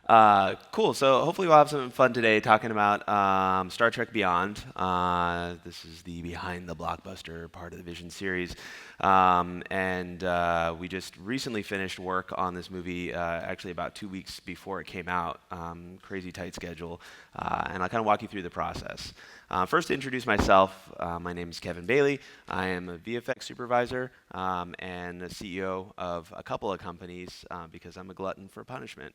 Cool. So hopefully we'll have some fun today talking about Star Trek Beyond. This is the Behind the Blockbuster part of the Vision series. And we just recently finished work on this movie, actually about 2 weeks before it came out. Crazy tight schedule. And I'll kind of walk you through the process. First, to introduce myself, my name is Kevin Baillie. I am a VFX supervisor and a CEO of a couple of companies because I'm a glutton for punishment.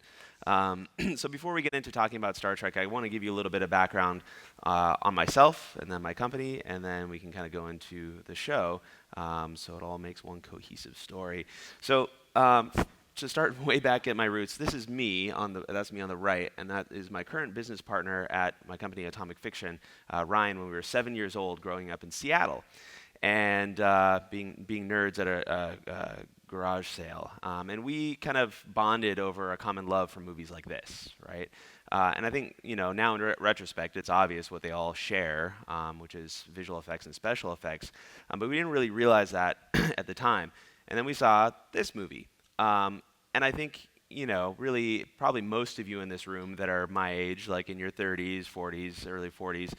So before we get into talking about Star Trek, I want to give you a little bit of background on myself and then my company, and then we can kind of go into the show so it all makes one cohesive story. So to start way back at my roots, this is me that's me on the right, and that is my current business partner at my company, Atomic Fiction, Ryan, when we were 7 years old, growing up in Seattle, and being nerds at a garage sale. And we kind of bonded over a common love for movies like this, right? And I think, now in retrospect, it's obvious what they all share, which is visual effects and special effects. But we didn't really realize that at the time. And then we saw this movie. And I think, really probably most of you in this room that are my age, like in your 30s, 40s, early 40s,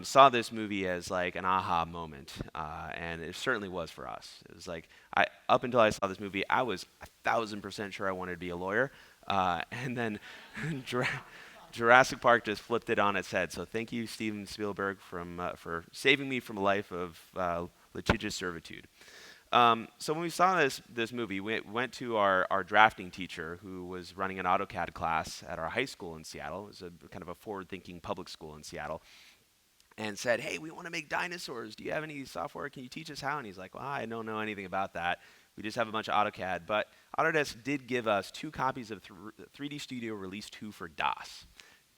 saw this movie as like an aha moment. And it certainly was for us. It was like, up until I saw this movie, I was 1,000% sure I wanted to be a lawyer. And then Jurassic Park just flipped it on its head. So thank you, Steven Spielberg, for saving me from a life of litigious servitude. So when we saw this movie, we went to our drafting teacher, who was running an AutoCAD class at our high school in Seattle. It was a kind of a forward-thinking public school in Seattle, and said, "Hey, we want to make dinosaurs. Do you have any software? Can you teach us how?" And he's like, "Well, I don't know anything about that. We just have a bunch of AutoCAD." But Autodesk did give us 2 copies of 3D Studio Release 2 for DOS.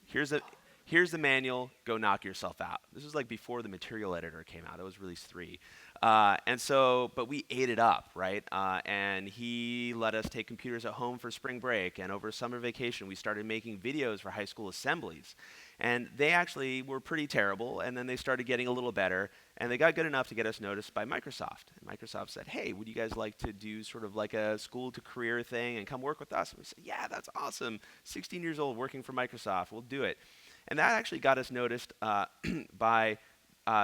Here's the manual. Go knock yourself out. This was like before the Material Editor came out. It was Release 3. But we ate it up, right? And he let us take computers at home for spring break. And over summer vacation, we started making videos for high school assemblies. And they actually were pretty terrible. And then they started getting a little better. And they got good enough to get us noticed by Microsoft. And Microsoft said, "Hey, would you guys like to do sort of like a school to career thing and come work with us?" And we said, "Yeah, that's awesome. 16 years old working for Microsoft. We'll do it." And that actually got us noticed by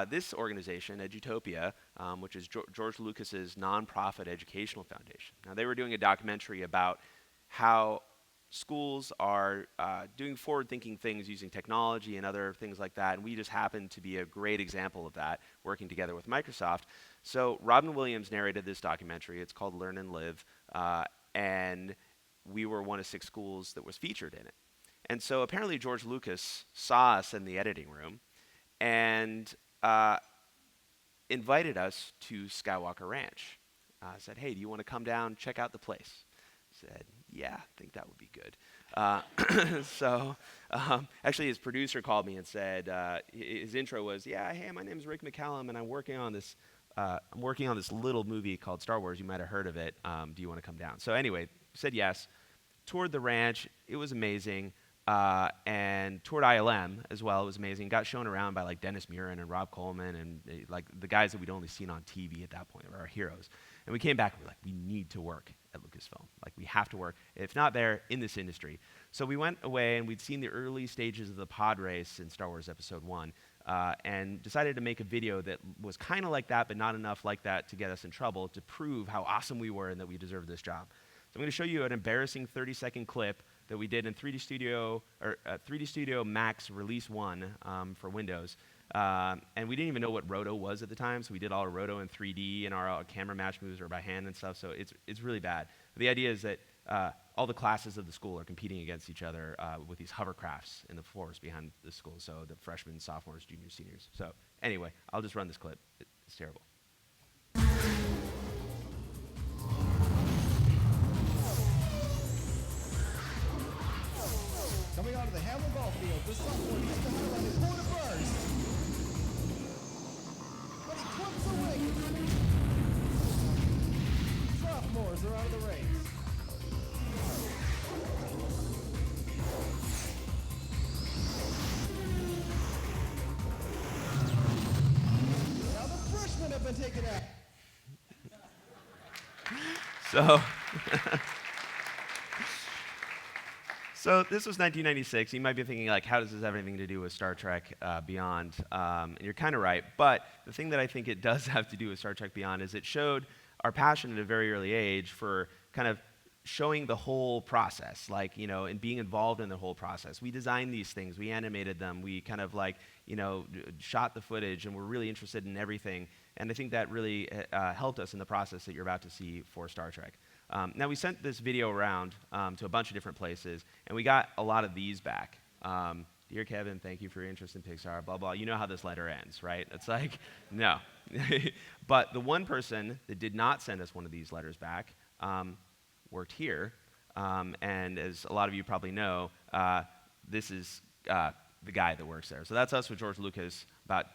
this organization, Edutopia, which is George Lucas's nonprofit educational foundation. Now, they were doing a documentary about how schools are doing forward-thinking things using technology and other things like that, and we just happened to be a great example of that, working together with Microsoft. So Robin Williams narrated this documentary. It's called Learn and Live, and we were one of 6 schools that was featured in it. And so apparently George Lucas saw us in the editing room and invited us to Skywalker Ranch. Said, "Hey, do you want to come down, check out the place?" Said, "Yeah, I think that would be good." Actually, his producer called me and said, his intro was, "Yeah, hey, my name is Rick McCallum, and I'm working on this little movie called Star Wars. You might have heard of it. Do you want to come down?" So anyway, said yes. Toured the ranch. It was amazing. And toured ILM as well. It was amazing. Got shown around by like Dennis Muren and Rob Coleman and like the guys that we'd only seen on TV at that point were our heroes. And we came back and we were like, we need to work at Lucasfilm. Like, we have to work, if not there, in this industry. So we went away and we'd seen the early stages of the pod race in Star Wars Episode 1 and decided to make a video that was kind of like that, but not enough like that to get us in trouble, to prove how awesome we were and that we deserved this job. So I'm going to show you an embarrassing 30-second clip that we did in 3D Studio Max Release 1 for Windows. And we didn't even know what roto was at the time, so we did all our roto in 3D, and our camera match moves are by hand and stuff, so it's really bad. But the idea is that all the classes of the school are competing against each other with these hovercrafts in the floors behind the school, so the freshmen, sophomores, juniors, seniors. So anyway, I'll just run this clip. It's terrible. Coming onto the Hamlin ball field, the sophomore needs to highlight his corner first. But he clips the ring. Sophomores are out of the race. Now the freshmen have been taken out. So So this was 1996. You might be thinking, like, how does this have anything to do with Star Trek Beyond? And you're kind of right. But the thing that I think it does have to do with Star Trek Beyond is it showed our passion at a very early age for kind of showing the whole process, like, and being involved in the whole process. We designed these things, we animated them, we kind of like, shot the footage, and we're really interested in everything. And I think that really helped us in the process that you're about to see for Star Trek. Now, we sent this video around to a bunch of different places, and we got a lot of these back. Dear Kevin, thank you for your interest in Pixar, blah, blah. You know how this letter ends, right? It's like, no. But the one person that did not send us one of these letters back worked here. And as a lot of you probably know, this is the guy that works there. So that's us with George Lucas about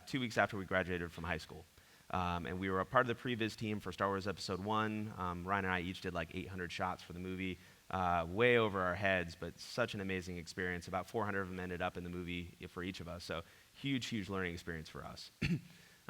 2 weeks after we graduated from high school. And we were a part of the previs team for Star Wars Episode 1. Ryan and I each did like 800 shots for the movie, way over our heads, but such an amazing experience. About 400 of them ended up in the movie for each of us, so huge, huge learning experience for us.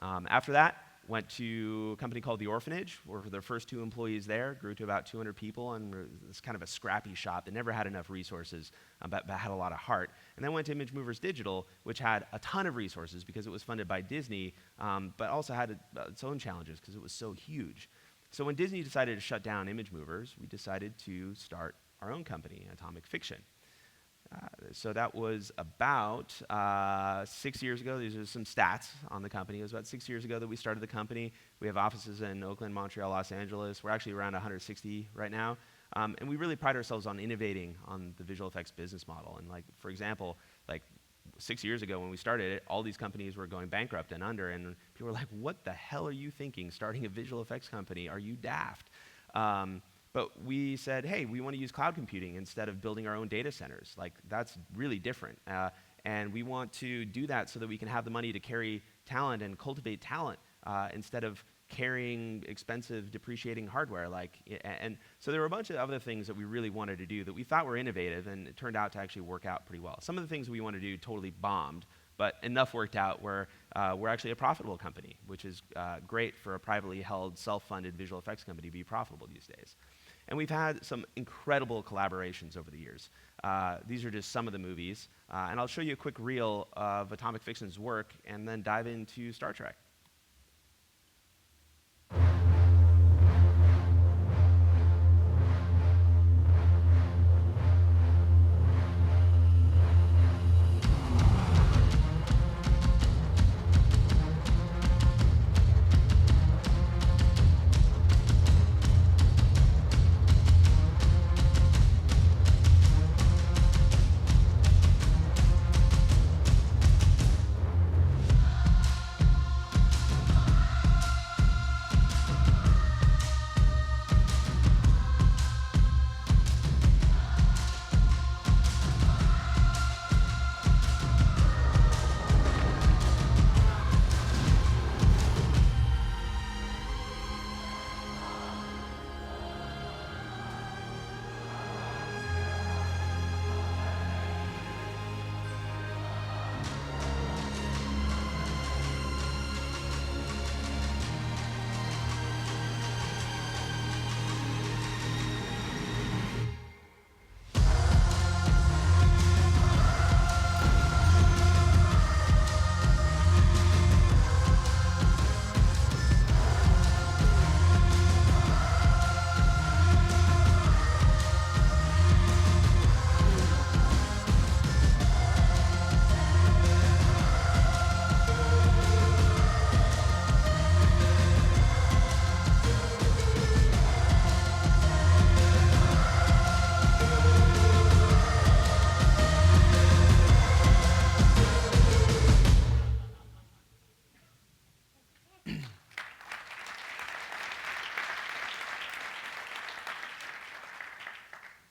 After that, went to a company called The Orphanage. We were the first 2 employees there, grew to about 200 people, and it's kind of a scrappy shop that never had enough resources, but had a lot of heart. And then went to Image Movers Digital, which had a ton of resources because it was funded by Disney, but also had its own challenges because it was so huge. So when Disney decided to shut down Image Movers, we decided to start our own company, Atomic Fiction. So that was about 6 years ago. These are some stats on the company. It was about 6 years ago that we started the company. We have offices in Oakland, Montreal, Los Angeles. We're actually around 160 right now. And we really pride ourselves on innovating on the visual effects business model. And like, for example, like 6 years ago when we started it, all these companies were going bankrupt and under. And people were like, what the hell are you thinking, starting a visual effects company? Are you daft? But we said, hey, we want to use cloud computing instead of building our own data centers. Like, that's really different. And we want to do that so that we can have the money to carry talent and cultivate talent instead of carrying expensive, depreciating hardware. And so there were a bunch of other things that we really wanted to do that we thought were innovative, and it turned out to actually work out pretty well. Some of the things we wanted to do totally bombed, but enough worked out where we're actually a profitable company, which is great for a privately held, self-funded visual effects company to be profitable these days. And we've had some incredible collaborations over the years. These are just some of the movies. And I'll show you a quick reel of Atomic Fiction's work and then dive into Star Trek.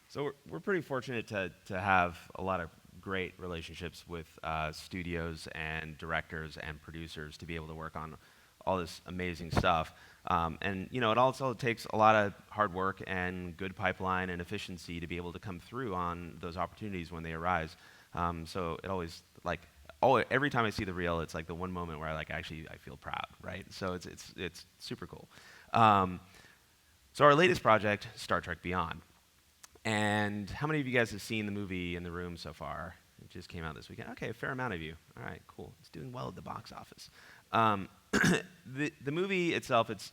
So we're pretty fortunate to have a lot of great relationships with studios and directors and producers to be able to work on all this amazing stuff. And it also takes a lot of hard work and good pipeline and efficiency to be able to come through on those opportunities when they arise. So it always every time I see the reel, it's like the one moment where I feel proud, right? So it's super cool. So our latest project, Star Trek Beyond. And how many of you guys have seen the movie In the Room so far? It just came out this weekend. Okay, a fair amount of you. All right, cool. It's doing well at the box office. The movie itself, it's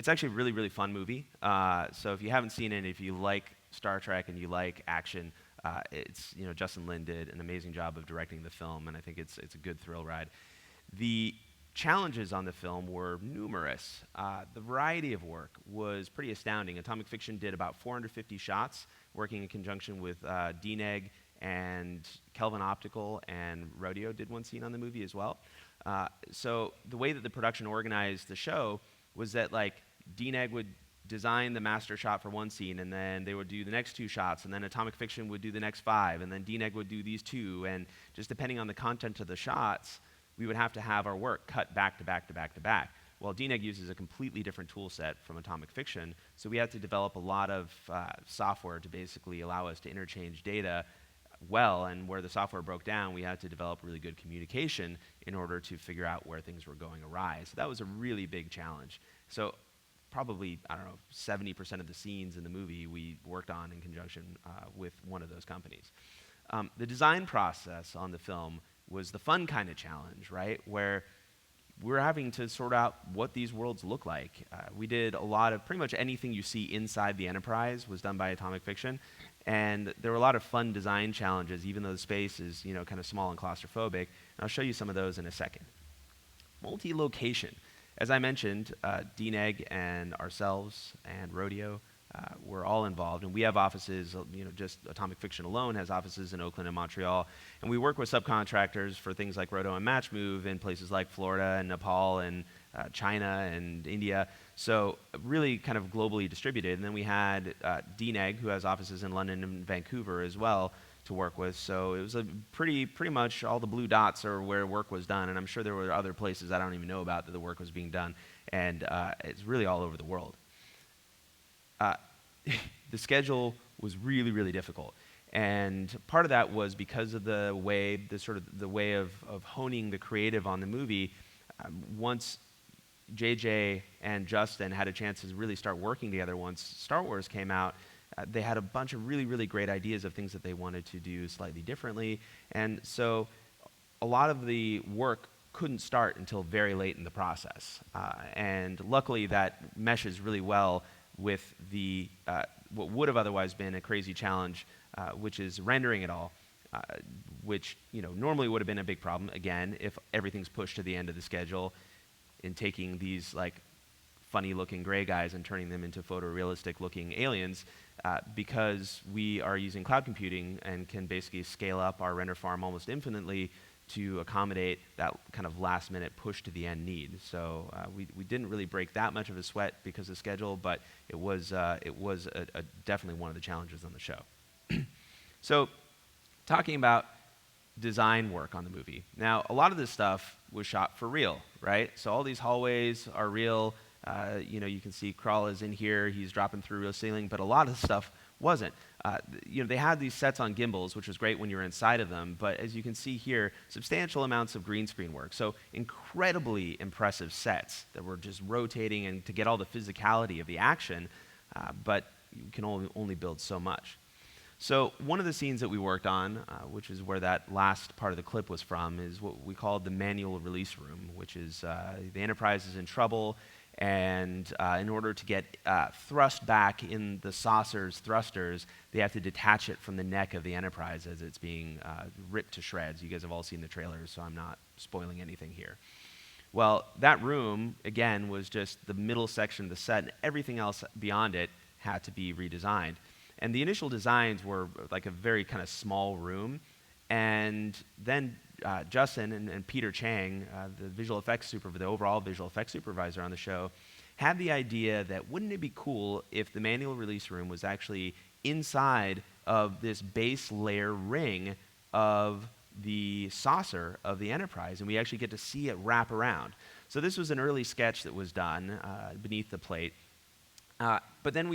actually a really, really fun movie. So if you haven't seen it, if you like Star Trek and you like action, Justin Lin did an amazing job of directing the film, and I think it's a good thrill ride. The challenges on the film were numerous. The variety of work was pretty astounding. Atomic Fiction did about 450 shots, working in conjunction with DNEG and Kelvin Optical, and Rodeo did one scene on the movie as well. So the way that the production organized the show was that DNEG would design the master shot for one scene, and then they would do the next 2 shots, and then Atomic Fiction would do the next 5, and then DNEG would do these 2, and just depending on the content of the shots, we would have to have our work cut back to back to back to back. Well, DNEG uses a completely different tool set from Atomic Fiction, so we had to develop a lot of software to basically allow us to interchange data well, and where the software broke down, we had to develop really good communication in order to figure out where things were going awry. So that was a really big challenge. So probably, 70% of the scenes in the movie we worked on in conjunction with one of those companies. The design process on the film was the fun kind of challenge, right? Where we're having to sort out what these worlds look like. We did a lot of, pretty much anything you see inside the Enterprise was done by Atomic Fiction. And there were a lot of fun design challenges, even though the space is, kind of small and claustrophobic. And I'll show you some of those in a second. Multi-location. As I mentioned, DNEG and ourselves and Rodeo were all involved, and we have offices, just Atomic Fiction alone has offices in Oakland and Montreal, and we work with subcontractors for things like Roto and Matchmove in places like Florida and Nepal and China and India, so really kind of globally distributed. And then we had DNEG, who has offices in London and Vancouver as well, to work with, so it was a pretty much all the blue dots are where work was done, and I'm sure there were other places I don't even know about that the work was being done, and it's really all over the world. The schedule was really, really difficult, and part of that was because of the way of honing the creative on the movie. Once JJ and Justin had a chance to really start working together, once Star Wars came out, they had a bunch of really, really great ideas of things that they wanted to do slightly differently, and so a lot of the work couldn't start until very late in the process. And luckily, that meshes really well with the what would have otherwise been a crazy challenge, which is rendering it all, which normally would have been a big problem, again, if everything's pushed to the end of the schedule, in taking these funny-looking gray guys and turning them into photorealistic-looking aliens, because we are using cloud computing and can basically scale up our render farm almost infinitely to accommodate that kind of last-minute push to the end need. So we didn't really break that much of a sweat because of schedule, but it was definitely one of the challenges on the show. So talking about design work on the movie. Now, a lot of this stuff was shot for real, right? So all these hallways are real. You can see Kral is in here. He's dropping through real ceiling, but a lot of the stuff wasn't. They had these sets on gimbals, which was great when you were inside of them, but as you can see here, substantial amounts of green screen work. So incredibly impressive sets that were just rotating and to get all the physicality of the action, but you can only build so much. So one of the scenes that we worked on, which is where that last part of the clip was from, is what we called the manual release room, which is the Enterprise is in trouble, and in order to get thrust back in the saucer's thrusters, they have to detach it from the neck of the Enterprise as it's being ripped to shreds. You guys have all seen the trailers, so I'm not spoiling anything here. Well, that room, again, was just the middle section of the set, and everything else beyond it had to be redesigned. And the initial designs were like a very kind of small room, and then Justin and Peter Chang, the overall visual effects supervisor on the show, had the idea that wouldn't it be cool if the manual release room was actually inside of this base layer ring of the saucer of the Enterprise, and we actually get to see it wrap around. So this was an early sketch that was done beneath the plate. But then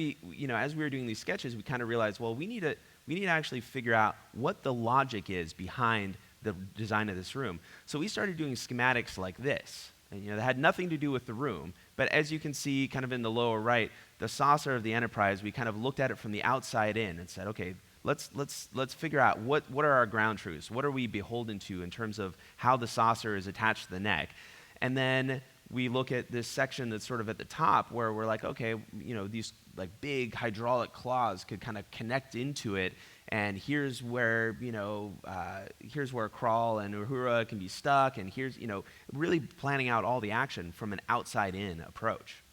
as we were doing these sketches, we kind of realized, well, we need to actually figure out what the logic is behind the design of this room. So we started doing schematics like this, and that had nothing to do with the room. But as you can see, kind of in the lower right, the saucer of the Enterprise, we kind of looked at it from the outside in and said, okay, let's figure out what are our ground truths? What are we beholden to in terms of how the saucer is attached to the neck? And then we look at this section that's sort of at the top where we're like, okay, these like big hydraulic claws could kind of connect into it, and here's where Crawl and Uhura can be stuck, and here's really planning out all the action from an outside-in approach.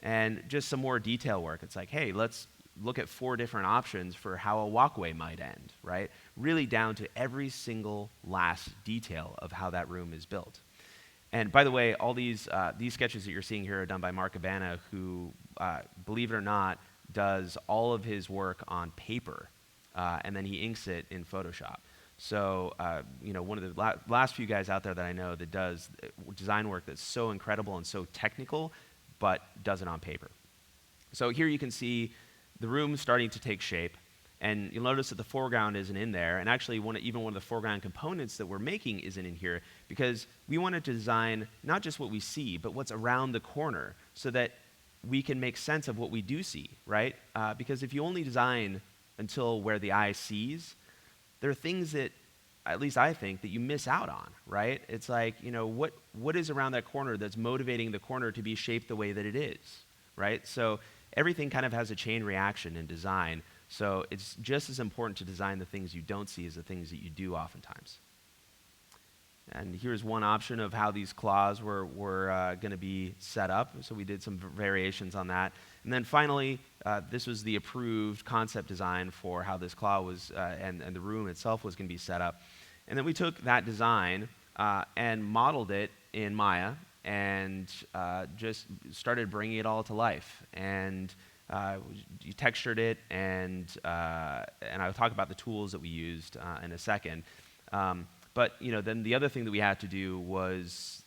And just some more detail work. It's like, hey, let's look at 4 different options for how a walkway might end, right? Really down to every single last detail of how that room is built. And by the way, all these sketches that you're seeing here are done by Mark Abana, who, believe it or not, does all of his work on paper, and then he inks it in Photoshop. So, one of the last few guys out there that I know that does design work that's so incredible and so technical, but does it on paper. So here you can see the room starting to take shape. And you'll notice that the foreground isn't in there, and actually even one of the foreground components that we're making isn't in here, because we wanted to design not just what we see, but what's around the corner, so that we can make sense of what we do see, right? Because if you only design until where the eye sees, there are things that, at least I think, that you miss out on, right? It's like, what is around that corner that's motivating the corner to be shaped the way that it is, right? So everything kind of has a chain reaction in design. So it's just as important to design the things you don't see as the things that you do oftentimes. And here's one option of how these claws were going to be set up. So we did some variations on that. And then finally, this was the approved concept design for how this claw was, and the room itself was going to be set up. And then we took that design and modeled it in Maya and just started bringing it all to life. And you textured it, and I'll talk about the tools that we used in a second. But then the other thing that we had to do was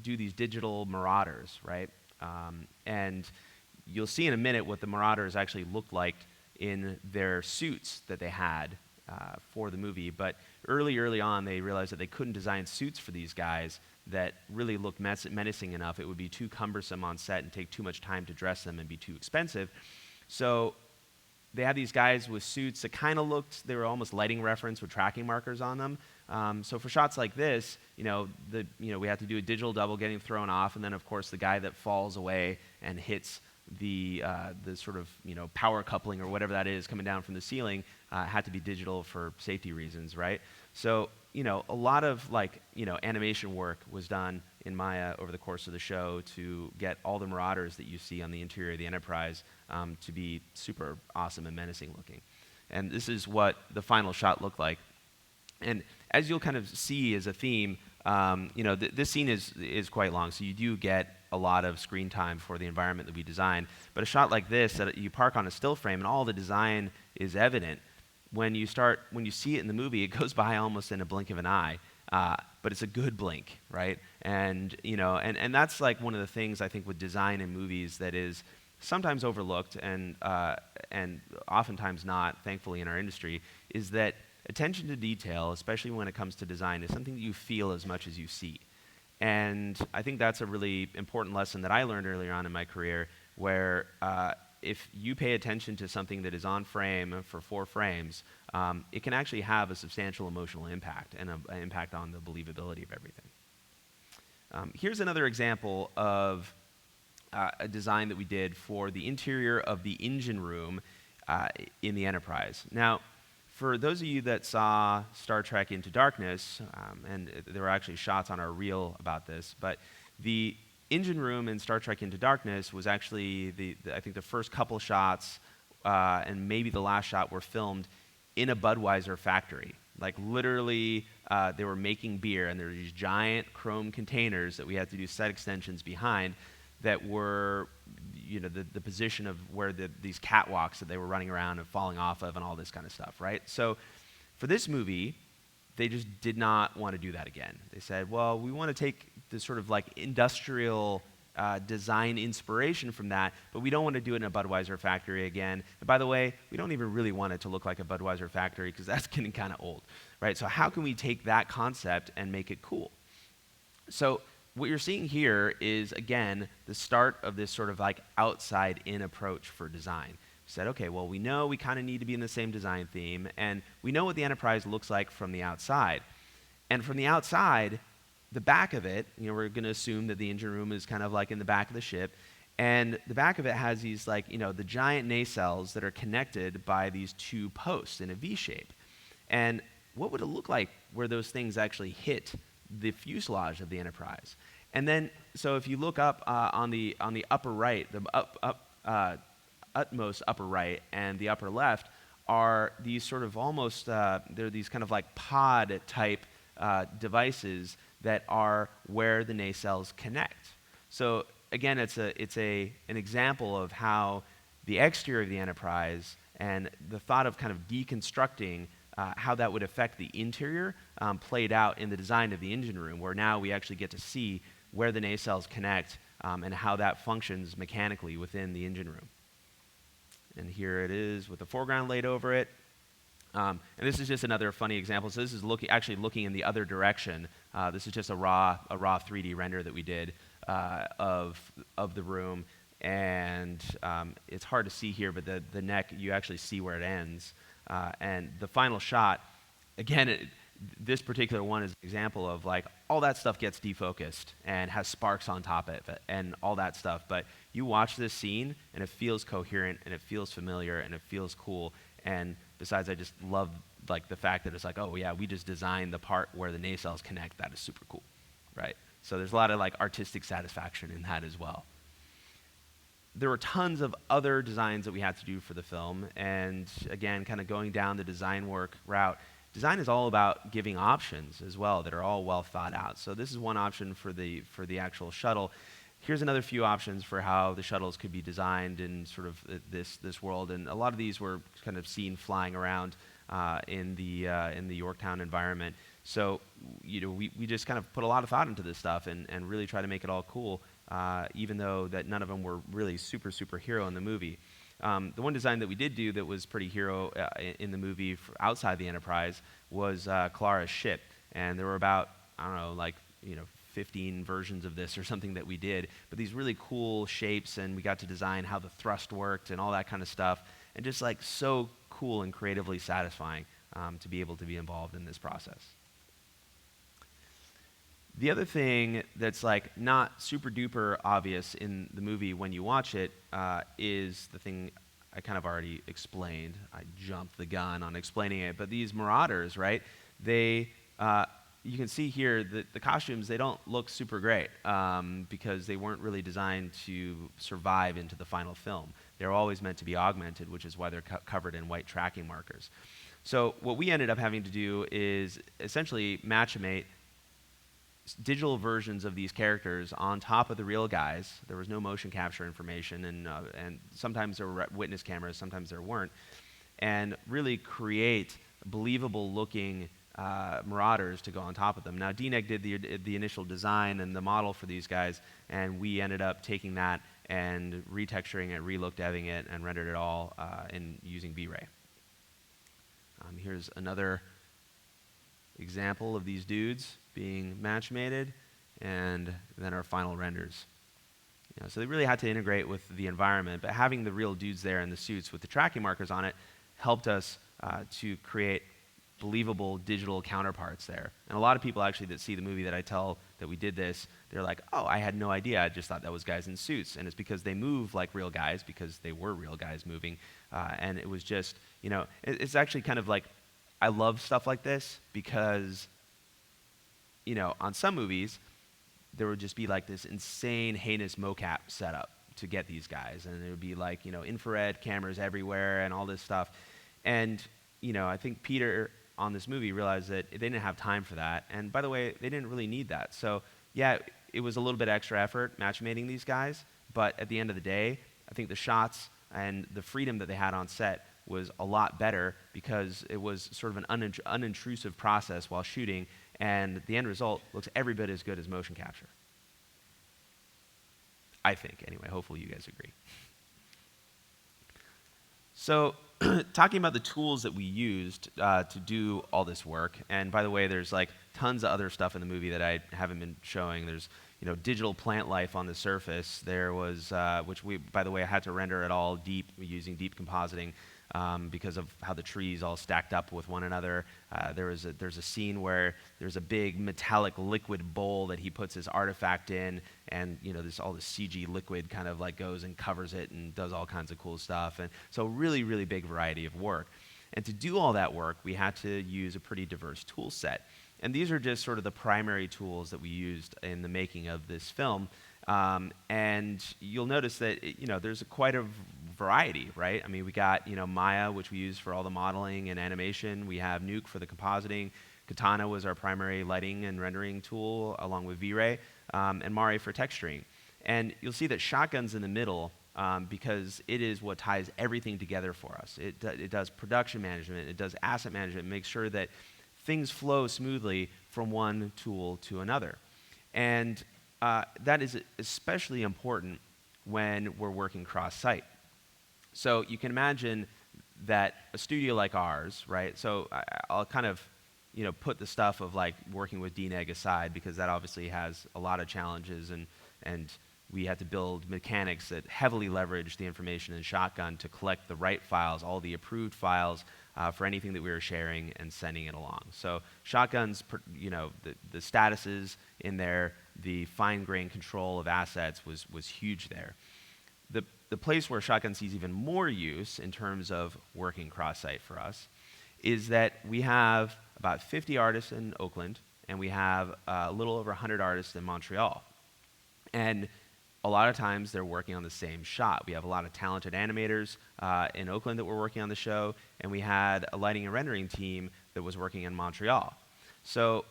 do these digital marauders, right? And you'll see in a minute what the marauders actually looked like in their suits that they had for the movie. But early on, they realized that they couldn't design suits for these guys that really looked menacing enough. It would be too cumbersome on set and take too much time to dress them and be too expensive. So they had these guys with suits that kind of looked, they were almost lighting reference with tracking markers on them. So for shots like this, we had to do a digital double getting thrown off, and then of course the guy that falls away and hits the sort of power coupling or whatever that is coming down from the ceiling had to be digital for safety reasons, right? So a lot of animation work was done in Maya over the course of the show to get all the marauders that you see on the interior of the Enterprise to be super awesome and menacing looking. And this is what the final shot looked like. And as you'll kind of see as a theme, this scene is quite long, so you do get a lot of screen time for the environment that we designed. But a shot like this, that you park on a still frame and all the design is evident, when you see it in the movie, it goes by almost in a blink of an eye, but it's a good blink, right? And and that's like one of the things I think with design in movies that is sometimes overlooked and oftentimes not, thankfully, in our industry, is that attention to detail, especially when it comes to design, is something that you feel as much as you see. And I think that's a really important lesson that I learned earlier on in my career, where if you pay attention to something that is on frame for 4 frames, it can actually have a substantial emotional impact and an impact on the believability of everything. Here's another example of a design that we did for the interior of the engine room in the Enterprise. Now, for those of you that saw Star Trek Into Darkness, and there were actually shots on our reel about this, but the engine room in Star Trek Into Darkness was actually, I think the first couple shots and maybe the last shot were filmed in a Budweiser factory. Like literally, they were making beer, and there were these giant chrome containers that we had to do set extensions behind that were the position of where these catwalks that they were running around and falling off of and all this kind of stuff, right? So for this movie, they just did not want to do that again. They said, well, we want to take this sort of like industrial design inspiration from that, but we don't want to do it in a Budweiser factory again. And by the way, we don't even really want it to look like a Budweiser factory because that's getting kind of old, right? So how can we take that concept and make it cool? So what you're seeing here is, again, the start of this sort of like outside-in approach for design. We said, okay, well, we know we kind of need to be in the same design theme, and we know what the Enterprise looks like from the outside. And from the outside, the back of it, we're going to assume that the engine room is kind of like in the back of the ship, and the back of it has these like, the giant nacelles that are connected by these two posts in a V shape. And what would it look like where those things actually hit the fuselage of the Enterprise? And then, so if you look up on the upper right, the utmost upper right and the upper left are these sort of almost, they're these kind of like pod type devices that are where the nacelles connect. So again, it's an example of how the exterior of the Enterprise and the thought of kind of deconstructing how that would affect the interior played out in the design of the engine room, where now we actually get to see where the nacelles connect and how that functions mechanically within the engine room. And here it is with the foreground laid over it. And this is just another funny example. So this is actually looking in the other direction. This is just a raw 3D render that we did of the room. And it's hard to see here, but the neck, you actually see where it ends. And the final shot, again, this particular one is an example of like all that stuff gets defocused and has sparks on top of it and all that stuff. But you watch this scene and it feels coherent and it feels familiar and it feels cool. And besides, I just love like the fact that it's like, oh yeah, we just designed the part where the nacelles connect. That is super cool, right? So there's a lot of like artistic satisfaction in that as well. There were tons of other designs that we had to do for the film, and again, kind of going down the design work route. Design is all about giving options as well that are all well thought out. So this is one option for the actual shuttle. Here's another few options for how the shuttles could be designed in sort of this world, and a lot of these were kind of seen flying around in the Yorktown environment. So we just kind of put a lot of thought into this stuff and really try to make it all cool, even though that none of them were really super hero in the movie. The one design that we did do that was pretty hero in the movie outside the Enterprise was Clara's ship, and there were about 15 versions of this or something that we did, but these really cool shapes, and we got to design how the thrust worked and all that kind of stuff, and just like so cool and creatively satisfying to be able to be involved in this process. The other thing that's like not super duper obvious in the movie when you watch it is the thing I kind of already explained. I jumped the gun on explaining it, but these Marauders, right? They, you can see here that the costumes, they don't look super great because they weren't really designed to survive into the final film. They're always meant to be augmented, which is why they're covered in white tracking markers. So what we ended up having to do is essentially match-mate digital versions of these characters on top of the real guys. There was no motion capture information, and sometimes there were witness cameras, sometimes there weren't, and really create believable-looking Marauders to go on top of them. Now, DNEG did the initial design and the model for these guys, and we ended up taking that and retexturing it, relook deving it, and rendered it all in using V-Ray. Here's another example of these dudes being match-mated, and then our final renders. So they really had to integrate with the environment, but having the real dudes there in the suits with the tracking markers on it helped us to create believable digital counterparts there. And a lot of people actually that see the movie that I tell that we did this, they're like, oh, I had no idea. I just thought that was guys in suits. And it's because they move like real guys, because they were real guys moving. And it was just, it's actually kind of like, I love stuff like this because on some movies, there would just be like this insane, heinous mocap setup to get these guys. And it would be like, infrared cameras everywhere and all this stuff. And, I think Peter on this movie realized that they didn't have time for that. And by the way, they didn't really need that. So yeah, it was a little bit extra effort matchmaking these guys. But at the end of the day, I think the shots and the freedom that they had on set was a lot better because it was sort of an unintrusive process while shooting, and the end result looks every bit as good as motion capture. I think, anyway. Hopefully you guys agree. So talking about the tools that we used to do all this work, and by the way, there's like tons of other stuff in the movie that I haven't been showing. There's digital plant life on the surface. There was, which we, by the way, I had to render it all deep using deep compositing because of how the trees all stacked up with one another. There's a scene where there's a big metallic liquid bowl that he puts his artifact in, and all this CG liquid kind of like goes and covers it and does all kinds of cool stuff. And so really, really big variety of work. And to do all that work, we had to use a pretty diverse tool set. And these are just sort of the primary tools that we used in the making of this film. And you'll notice that there's quite a variety, right? I mean, we got Maya, which we use for all the modeling and animation. We have Nuke for the compositing. Katana was our primary lighting and rendering tool, along with V-Ray, and Mari for texturing. And you'll see that Shotgun's in the middle because it is what ties everything together for us. It does production management, it does asset management, makes sure that things flow smoothly from one tool to another. And that is especially important when we're working cross-site. So you can imagine that a studio like ours, right? So I'll kind of put the stuff of like working with DNEG aside, because that obviously has a lot of challenges, and we had to build mechanics that heavily leverage the information in Shotgun to collect the right files, all the approved files for anything that we were sharing and sending it along. So Shotgun's, the statuses in there, the fine-grained control of assets was huge there. The place where Shotgun sees even more use in terms of working cross-site for us is that we have about 50 artists in Oakland, and we have a little over 100 artists in Montreal. And a lot of times they're working on the same shot. We have a lot of talented animators in Oakland that were working on the show, and we had a lighting and rendering team that was working in Montreal. So,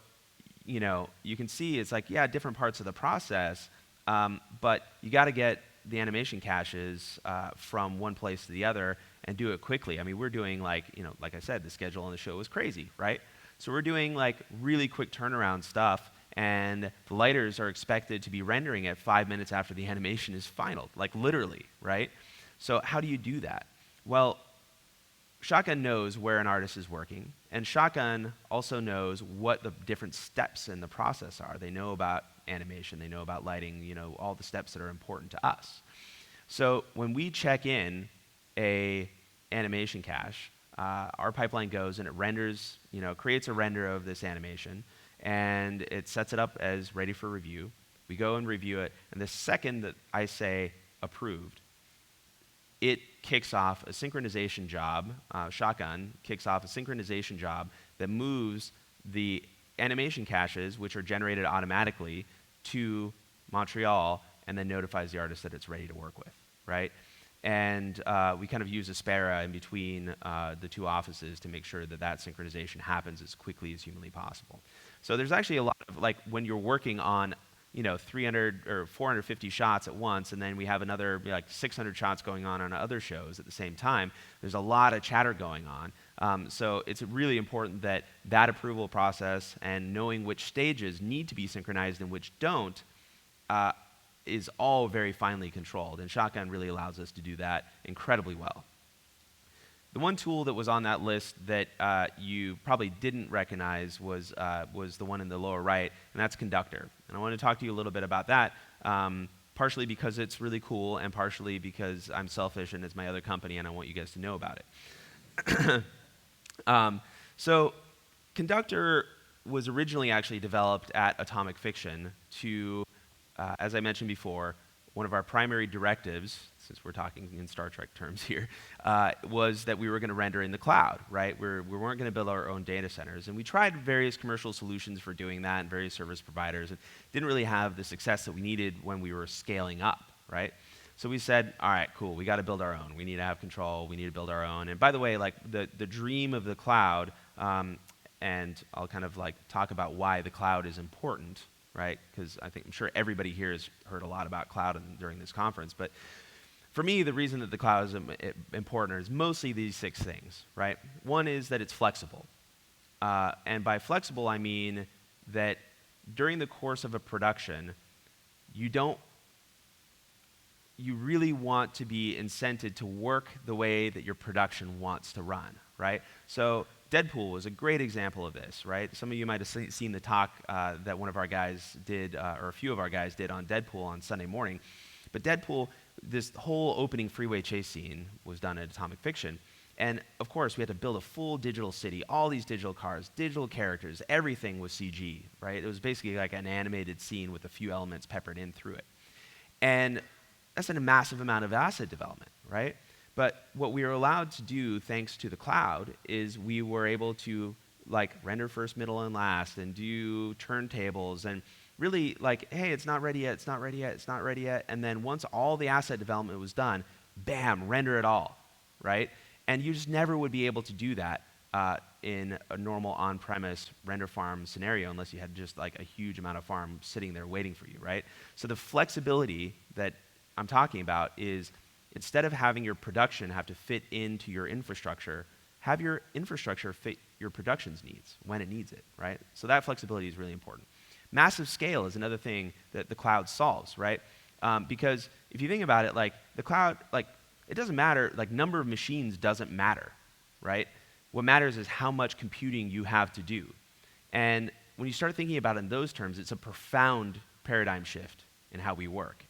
you can see it's like, yeah, different parts of the process, but you got to get the animation caches from one place to the other and do it quickly. I mean, we're doing like I said, the schedule on the show was crazy, right? So we're doing like really quick turnaround stuff, and the lighters are expected to be rendering at 5 minutes after the animation is final, like literally, right? So how do you do that? Well, Shotgun knows where an artist is working, and Shotgun also knows what the different steps in the process are. They know about animation, they know about lighting, all the steps that are important to us. So when we check in a animation cache, our pipeline goes and it renders, creates a render of this animation, and it sets it up as ready for review. We go and review it, and the second that I say approved, it kicks off a synchronization job. Shotgun kicks off a synchronization job that moves the animation caches, which are generated automatically, to Montreal, and then notifies the artist that it's ready to work with, right? And we kind of use Aspera in between the two offices to make sure that that synchronization happens as quickly as humanly possible. So there's actually a lot of, like, when you're working on 300 or 450 shots at once, and then we have another like 600 shots going on other shows at the same time, there's a lot of chatter going on. So it's really important that that approval process and knowing which stages need to be synchronized and which don't is all very finely controlled, and Shotgun really allows us to do that incredibly well. The one tool that was on that list that you probably didn't recognize was the one in the lower right, and that's Conductor. And I want to talk to you a little bit about that, partially because it's really cool, and partially because I'm selfish and it's my other company and I want you guys to know about it. So Conductor was originally actually developed at Atomic Fiction to, as I mentioned before, one of our primary directives, since we're talking in Star Trek terms here, was that we were going to render in the cloud, right? We weren't going to build our own data centers. And we tried various commercial solutions for doing that and various service providers, and didn't really have the success that we needed when we were scaling up, right? So we said, all right, cool, we got to build our own. We need to have control. We need to build our own. And by the way, like the dream of the cloud, and I'll kind of like talk about why the cloud is important, right? Because I'm sure everybody here has heard a lot about cloud during this conference. But for me, the reason that the cloud is important is mostly these 6 things, right? One is that it's flexible. And by flexible, I mean that during the course of a production, you really want to be incented to work the way that your production wants to run, right? So Deadpool was a great example of this, right? Some of you might have seen the talk that one of our guys did, or a few of our guys did on Deadpool on Sunday morning. But Deadpool, this whole opening freeway chase scene was done at Atomic Fiction. And of course, we had to build a full digital city, all these digital cars, digital characters, everything was CG, right? It was basically like an animated scene with a few elements peppered in through it. And that's a massive amount of asset development, right? But what we were allowed to do, thanks to the cloud, is we were able to like render first, middle, and last, and do turntables, and really like, hey, it's not ready yet, it's not ready yet, it's not ready yet. And then once all the asset development was done, bam, render it all, right? And you just never would be able to do that in a normal on-premise render farm scenario unless you had just like a huge amount of farm sitting there waiting for you, right? So the flexibility that I'm talking about is instead of having your production have to fit into your infrastructure, have your infrastructure fit your production's needs when it needs it, right? So that flexibility is really important. Massive scale is another thing that the cloud solves, right? Because if you think about it, like the cloud, like it doesn't matter, like number of machines doesn't matter, right? What matters is how much computing you have to do. And when you start thinking about it in those terms, it's a profound paradigm shift in how we work.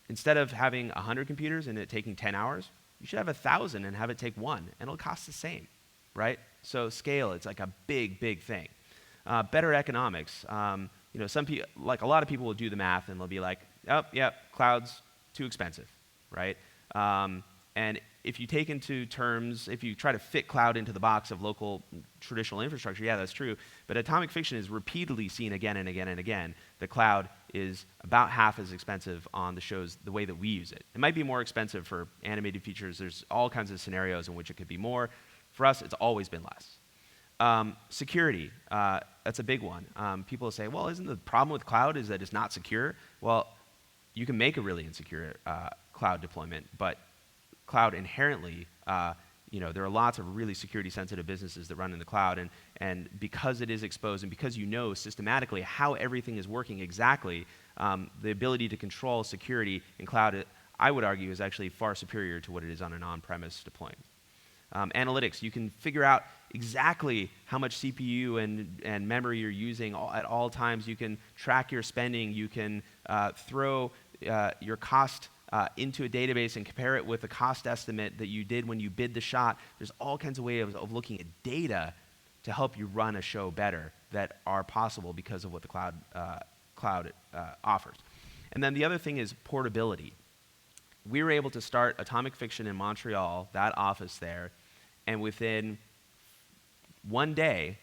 Instead of having 100 computers and it taking 10 hours, you should have 1,000 and have it take 1, and it'll cost the same, right? So scale, it's like a big, big thing. Better economics. You know, some people, like a lot of people will do the math and they'll be like, oh, yeah, cloud's too expensive, right? And if you take into terms, if you try to fit cloud into the box of local traditional infrastructure, yeah, that's true. But Atomic Fiction is repeatedly seen again and again and again. The cloud is about half as expensive on the shows the way that we use it. It might be more expensive for animated features. There's all kinds of scenarios in which it could be more. For us, it's always been less. Security, that's a big one. People say, well, isn't the problem with cloud is that it's not secure? Well, you can make a really insecure cloud deployment, but cloud inherently, you know, there are lots of really security-sensitive businesses that run in the cloud, and because it is exposed and because you know systematically how everything is working exactly, the ability to control security in cloud, I would argue, is actually far superior to what it is on an on-premise deployment. Analytics, you can figure out exactly how much CPU and memory you're using at all times. You can track your spending. You can throw your cost into a database and compare it with the cost estimate that you did when you bid the shot. There's all kinds of ways of looking at data to help you run a show better that are possible because of what the cloud offers. And then the other thing is portability. We were able to start Atomic Fiction in Montreal, that office there, and within one day,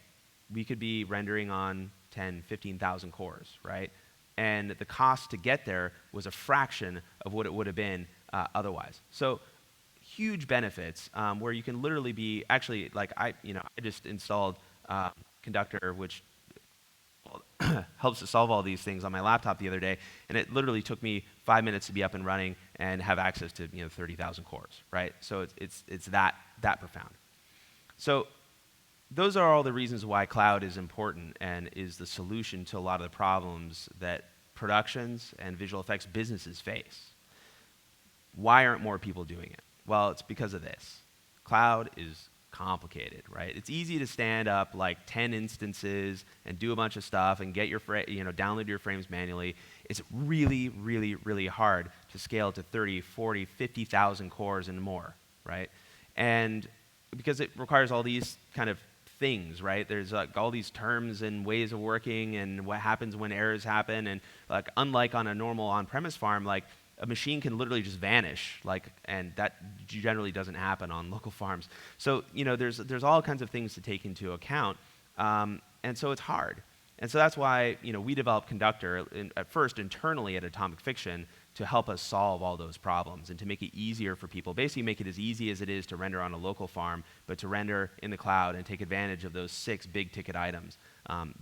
we could be rendering on 10, 15,000 cores, right? And the cost to get there was a fraction of what it would have been otherwise. So huge benefits where you can literally be, actually, like I just installed Conductor, which helps to solve all these things on my laptop the other day, and it literally took me 5 minutes to be up and running and have access to 30,000 cores, right? So it's that profound. So those are all the reasons why cloud is important and is the solution to a lot of the problems that productions and visual effects businesses face. Why aren't more people doing it? Well, it's because of this. Cloud is complicated, right? It's easy to stand up like 10 instances and do a bunch of stuff and get your download your frames manually. It's really, really, really hard to scale to 30, 40, 50,000 cores and more, right? And because it requires all these kind of things, right? There's like all these terms and ways of working and what happens when errors happen, and like unlike on a normal on-premise farm, like a machine can literally just vanish, and that generally doesn't happen on local farms. So there's all kinds of things to take into account, and so it's hard. And so that's why we developed Conductor at first internally at Atomic Fiction to help us solve all those problems and to make it easier for people. Basically, make it as easy as it is to render on a local farm, but to render in the cloud and take advantage of those 6 big-ticket items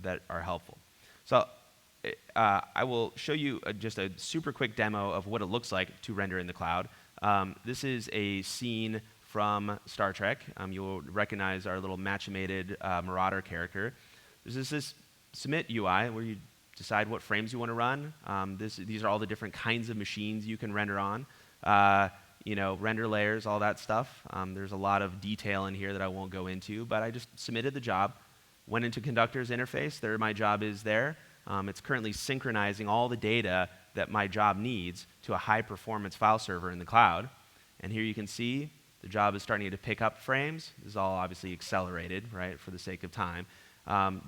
that are helpful. So I will show you just a super quick demo of what it looks like to render in the cloud. This is a scene from Star Trek. You'll recognize our little match-mated Marauder character. There's this submit UI where you decide what frames you want to run. These are all the different kinds of machines you can render on. render layers, all that stuff. There's a lot of detail in here that I won't go into, but I just submitted the job, went into Conductor's interface. There my job is there. It's currently synchronizing all the data that my job needs to a high-performance file server in the cloud. And here you can see the job is starting to pick up frames. This is all obviously accelerated, right, for the sake of time.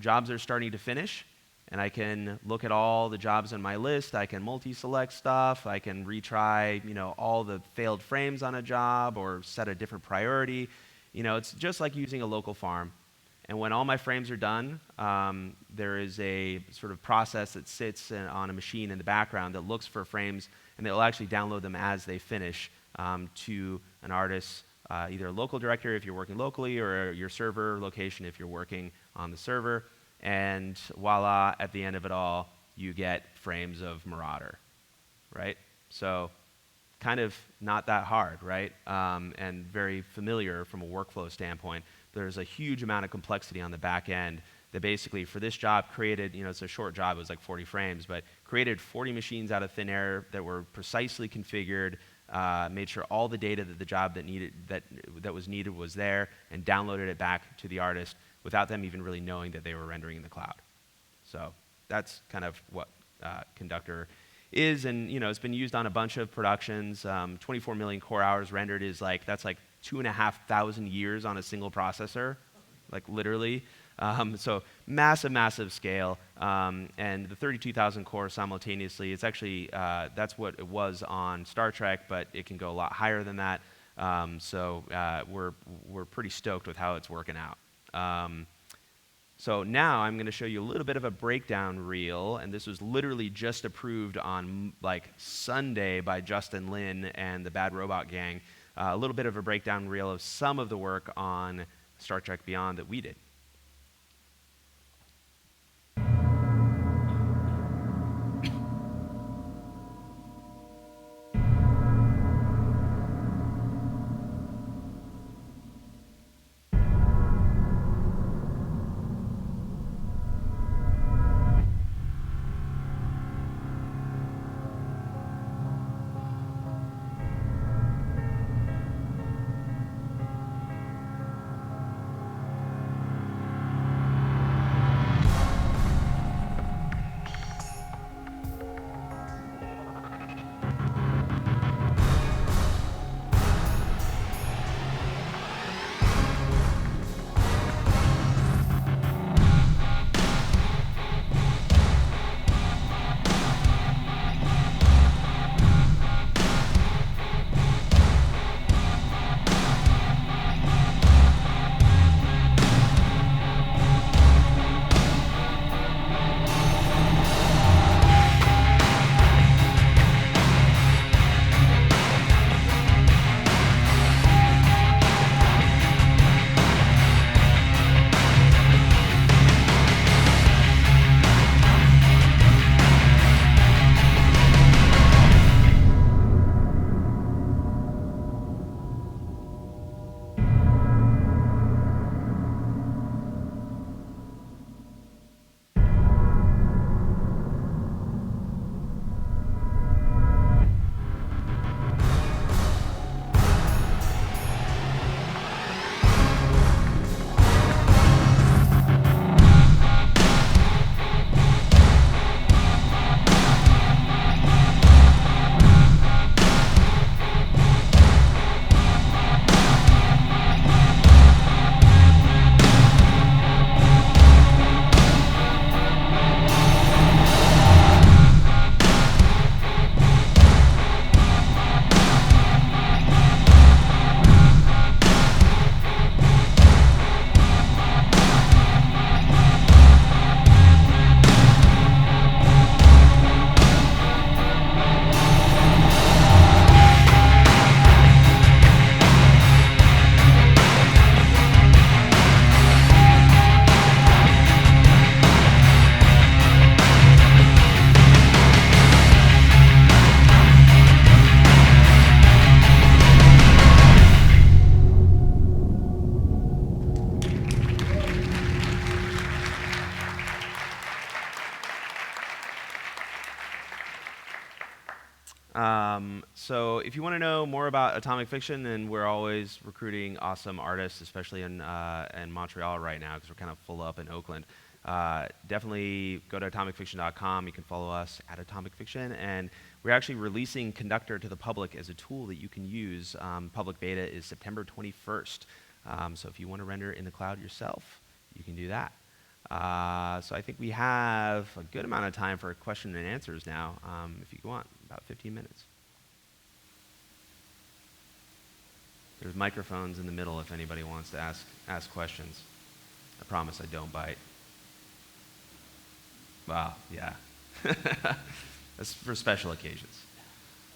Jobs are starting to finish, and I can look at all the jobs on my list. I can multi-select stuff. I can retry, all the failed frames on a job or set a different priority. It's just like using a local farm. And when all my frames are done, there is a sort of process that sits on a machine in the background that looks for frames, and they'll actually download them as they finish to an artist's either a local directory if you're working locally, or your server location if you're working on the server. And voila, at the end of it all, you get frames of Marauder, right? So kind of not that hard, right? And very familiar from a workflow standpoint. There's a huge amount of complexity on the back end that basically for this job created, it's a short job, it was like 40 frames, but created 40 machines out of thin air that were precisely configured, made sure all the data that the job that was needed was there, and downloaded it back to the artist without them even really knowing that they were rendering in the cloud. So that's kind of what Conductor is, and it's been used on a bunch of productions. 24 million core hours rendered that's like 2,500 years on a single processor, like literally. So massive scale, and the 32,000 cores simultaneously. It's actually that's what it was on Star Trek, but it can go a lot higher than that. So we're pretty stoked with how it's working out. So now I'm going to show you a little bit of a breakdown reel, and this was literally just approved on like Sunday by Justin Lin and the Bad Robot Gang. A little bit of a breakdown reel of some of the work on Star Trek Beyond that we did. So if you want to know more about atomic fiction, then we're always recruiting awesome artists, especially in Montreal right now, because we're kind of full up in Oakland. Definitely go to atomicfiction.com. You can follow us at Atomic Fiction, and we're actually releasing Conductor to the public as a tool that you can use. Public beta is September 21st. So if you want to render in the cloud yourself, you can do that. So I think we have a good amount of time for question and answers now, if you want, about 15 minutes. There's microphones in the middle if anybody wants to ask questions. I promise I don't bite. Wow, yeah. That's for special occasions.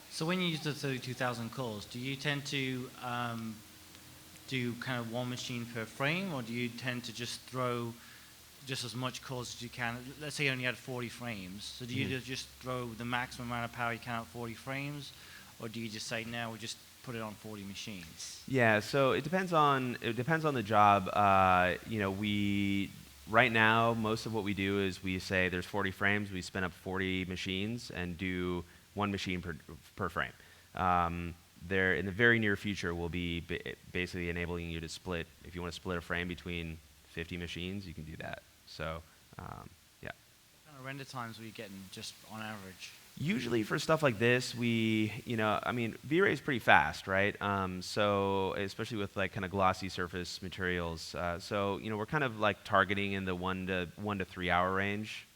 So when you use the 32,000 cores, do you tend to do kind of one machine per frame, or do you tend to just throw just as much cores as you can? Let's say you only had 40 frames. So do you just throw the maximum amount of power you can at 40 frames, or do you just say, no, we just put it on 40 machines? Yeah, so it depends on the job. Right now, most of what we do is we say there's 40 frames, we spin up 40 machines and do one machine per frame. In the very near future, we'll be basically enabling you to split. If you want to split a frame between 50 machines, you can do that. So, yeah. What kind of render times were you getting just on average? Usually for stuff like this, V-Ray is pretty fast, right? So especially with like kind of glossy surface materials. So we're kind of like targeting in the 1 to 3 hour range,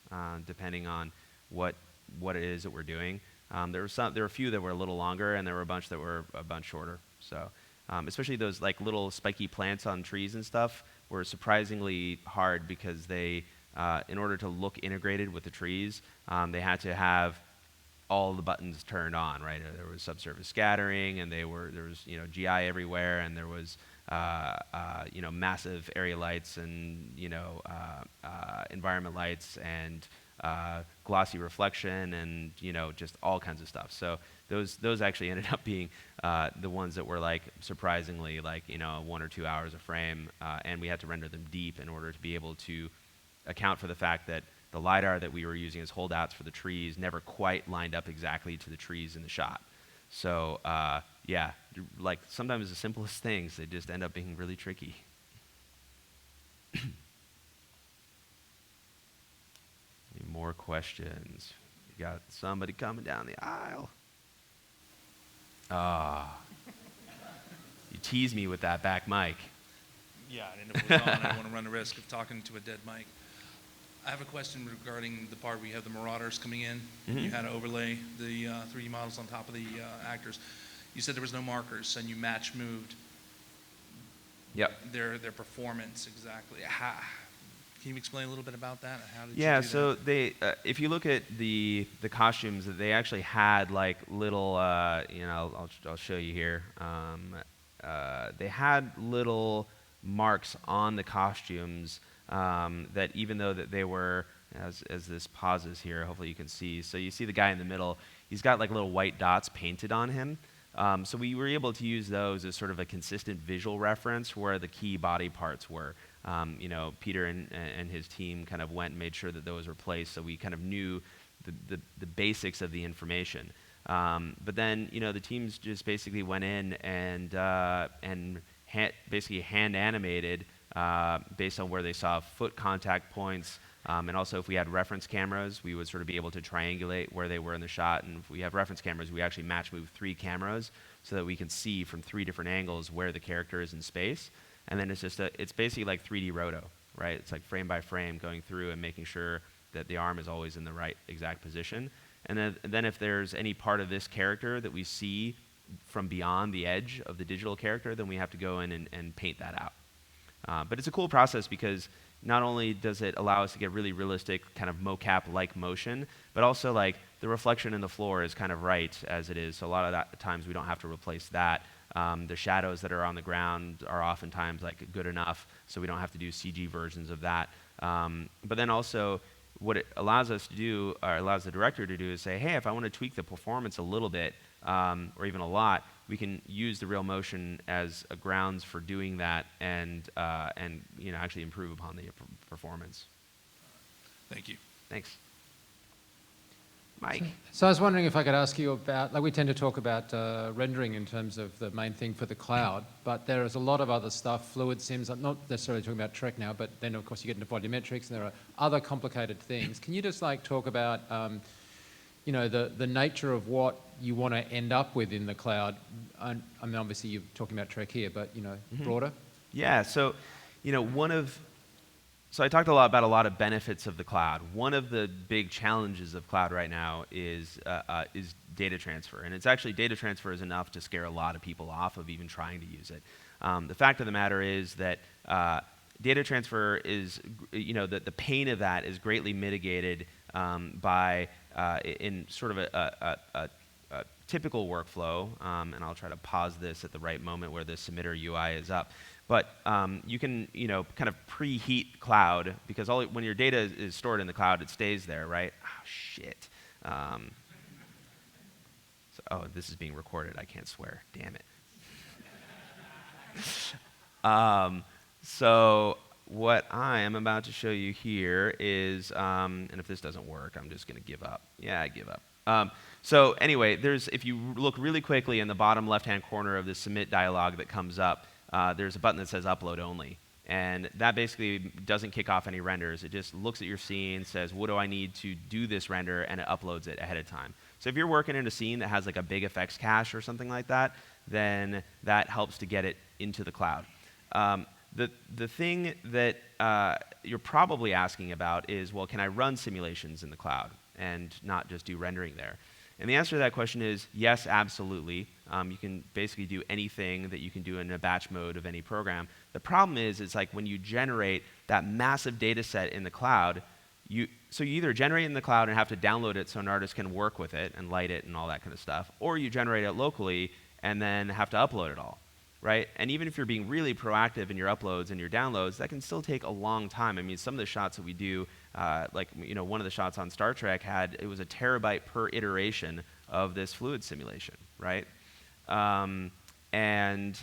depending on what it is that we're doing. There were a few that were a little longer, and there were a bunch that were a bunch shorter. So especially those like little spiky plants on trees and stuff were surprisingly hard because they, in order to look integrated with the trees, they had to have all the buttons turned on, right? There was subsurface scattering, and there was GI everywhere, and there was massive area lights and environment lights and glossy reflection and just all kinds of stuff. So those actually ended up being the ones that were like surprisingly like 1 or 2 hours a frame, and we had to render them deep in order to be able to account for the fact that the LiDAR that we were using as holdouts for the trees never quite lined up exactly to the trees in the shot. So yeah, like sometimes the simplest things, they just end up being really tricky. Any more questions? We got somebody coming down the aisle. You tease me with that back mic. Yeah, I didn't know if it was on. I don't want to run the risk of talking to a dead mic. I have a question regarding the part where you have the Marauders coming in. You had to overlay the 3D models on top of the actors. You said there was no markers, and you match moved. Yep. Their performance exactly. Can you explain a little bit about that? How did Yeah, you do so that? they, if you look at the costumes, they actually had like little, I'll show you here. They had little marks on the costumes that even though that they were, as this pauses here, hopefully you can see. So you see the guy in the middle, he's got like little white dots painted on him. So we were able to use those as sort of a consistent visual reference where the key body parts were. Peter and his team kind of went and made sure that those were placed, so we kind of knew the basics of the information. But then, the teams just basically went in and basically hand animated based on where they saw foot contact points. And also, if we had reference cameras, we would sort of be able to triangulate where they were in the shot. And if we have reference cameras, we actually match move 3 cameras so that we can see from 3 different angles where the character is in space. And then it's basically like 3D roto, right? It's like frame by frame going through and making sure that the arm is always in the right exact position. And then if there's any part of this character that we see from beyond the edge of the digital character, then we have to go in and paint that out. But it's a cool process because not only does it allow us to get really realistic kind of mocap-like motion, but also like the reflection in the floor is kind of right as it is. So a lot of times we don't have to replace that. The shadows that are on the ground are oftentimes like good enough, so we don't have to do CG versions of that. But then also, what it allows us to do, or allows the director to do, is say, hey, if I want to tweak the performance a little bit, or even a lot, we can use the real motion as a grounds for doing that, and actually improve upon the performance. Thank you. Thanks. Mike. So I was wondering if I could ask you about, like we tend to talk about rendering in terms of the main thing for the cloud, but there is a lot of other stuff, fluid sims. I'm not necessarily talking about Trek now, but then of course you get into volumetrics and there are other complicated things. Can you just like talk about, you know, the nature of what you want to end up with in the cloud? I mean, obviously you're talking about Trek here, but, you know, broader? Yeah, so, you know, so I talked about a lot of benefits of the cloud. One of the big challenges of cloud right now is data transfer. And it's actually, data transfer is enough to scare a lot of people off of even trying to use it. The fact of the matter is that data transfer is, you know, the pain of that is greatly mitigated by, in sort of a typical workflow, and I'll try to pause this at the right moment where the submitter UI is up. But you can, you know, kind of preheat cloud, because when your data is stored in the cloud, it stays there, right? Oh, shit. Oh, this is being recorded. I can't swear. Damn it. So what I am about to show you here is, and if this doesn't work, I'm just going to give up. Yeah, I give up. So anyway, if you look really quickly in the bottom left-hand corner of the submit dialog that comes up, there's a button that says upload only. And that basically doesn't kick off any renders. It just looks at your scene, says, what do I need to do this render, and it uploads it ahead of time. So if you're working in a scene that has like a big effects cache or something like that, then that helps to get it into the cloud. The thing that you're probably asking about is, well, can I run simulations in the cloud and not just do rendering there? And the answer to that question is yes, absolutely. You can basically do anything that you can do in a batch mode of any program. The problem is, it's like when you generate that massive data set in the cloud, so you either generate it in the cloud and have to download it so an artist can work with it and light it and all that kind of stuff, or you generate it locally and then have to upload it all, right? And even if you're being really proactive in your uploads and your downloads, that can still take a long time. I mean, some of the shots that we do, like, you know, one of the shots on Star Trek it was a terabyte per iteration of this fluid simulation, right? And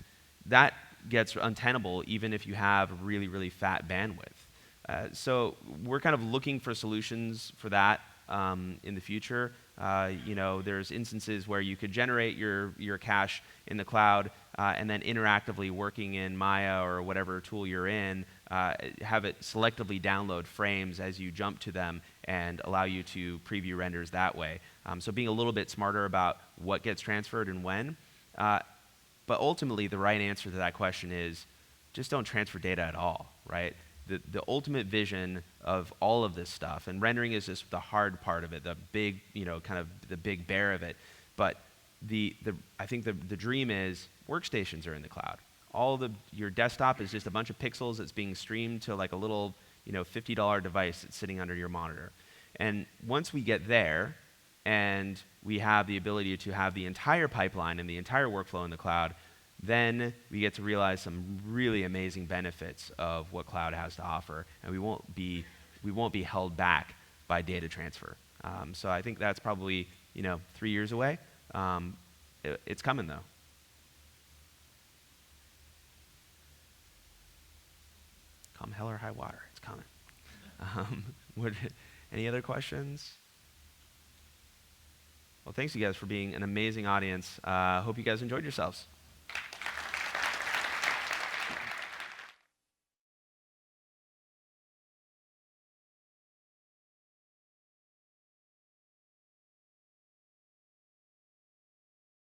that gets untenable even if you have really, really fat bandwidth. So we're kind of looking for solutions for that in the future. You know, there's instances where you could generate your cache in the cloud and then interactively working in Maya or whatever tool you're in, have it selectively download frames as you jump to them and allow you to preview renders that way. So being a little bit smarter about what gets transferred and when. But ultimately, the right answer to that question is just don't transfer data at all, right? The ultimate vision of all of this stuff, and rendering is just the hard part of it, the big, you know, kind of the big bear of it. But I think the dream is workstations are in the cloud. Your desktop is just a bunch of pixels that's being streamed to like a little, you know, $50 device that's sitting under your monitor. And once we get there, and we have the ability to have the entire pipeline and the entire workflow in the cloud, then we get to realize some really amazing benefits of what cloud has to offer, and we won't be held back by data transfer. So I think that's probably, you know, 3 years away. It's coming though. Come hell or high water, it's coming. Any other questions? Well, thanks you guys for being an amazing audience. Hope you guys enjoyed yourselves.